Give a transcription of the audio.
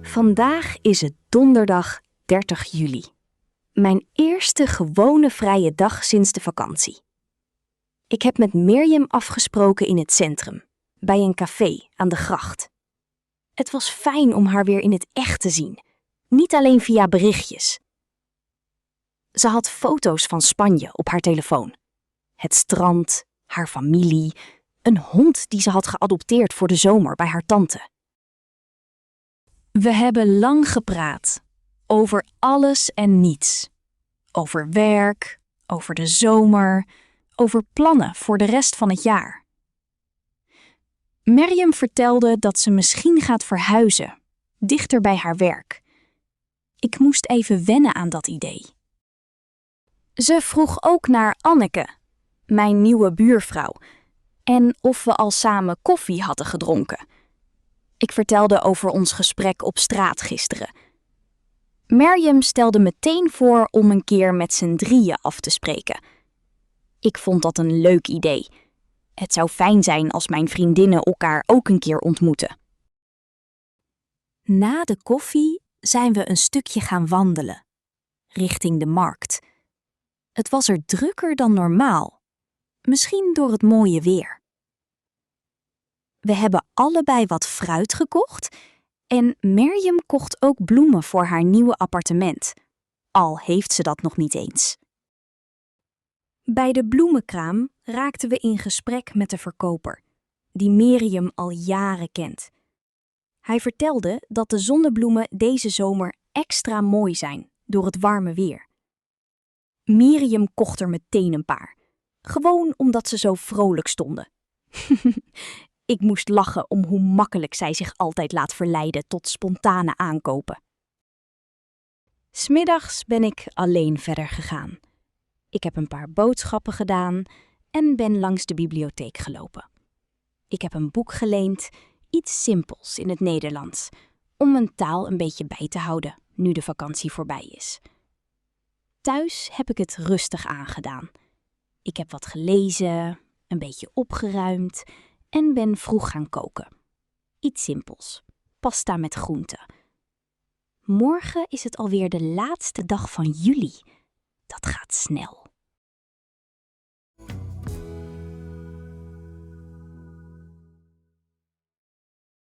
Vandaag is het donderdag 30 juli. Mijn eerste gewone vrije dag sinds de vakantie. Ik heb met Mirjam afgesproken in het centrum, bij een café aan de gracht. Het was fijn om haar weer in het echt te zien, niet alleen via berichtjes. Ze had foto's van Spanje op haar telefoon. Het strand, haar familie, een hond die ze had geadopteerd voor de zomer bij haar tante. We hebben lang gepraat, over alles en niets. Over werk, over de zomer, over plannen voor de rest van het jaar. Mirjam vertelde dat ze misschien gaat verhuizen, dichter bij haar werk. Ik moest even wennen aan dat idee. Ze vroeg ook naar Anneke, mijn nieuwe buurvrouw, en of we al samen koffie hadden gedronken. Ik vertelde over ons gesprek op straat gisteren. Mirjam stelde meteen voor om een keer met z'n drieën af te spreken. Ik vond dat een leuk idee. Het zou fijn zijn als mijn vriendinnen elkaar ook een keer ontmoeten. Na de koffie zijn we een stukje gaan wandelen, richting de markt. Het was er drukker dan normaal, misschien door het mooie weer. We hebben allebei wat fruit gekocht en Mirjam kocht ook bloemen voor haar nieuwe appartement, al heeft ze dat nog niet eens. Bij de bloemenkraam raakten we in gesprek met de verkoper, die Mirjam al jaren kent. Hij vertelde dat de zonnebloemen deze zomer extra mooi zijn door het warme weer. Mirjam kocht er meteen een paar, gewoon omdat ze zo vrolijk stonden. Ik moest lachen om hoe makkelijk zij zich altijd laat verleiden tot spontane aankopen. 'S Middags ben ik alleen verder gegaan. Ik heb een paar boodschappen gedaan en ben langs de bibliotheek gelopen. Ik heb een boek geleend, iets simpels in het Nederlands, om mijn taal een beetje bij te houden nu de vakantie voorbij is. Thuis heb ik het rustig aangedaan. Ik heb wat gelezen, een beetje opgeruimd en ben vroeg gaan koken. Iets simpels, pasta met groenten. Morgen is het alweer de laatste dag van juli. Dat gaat snel.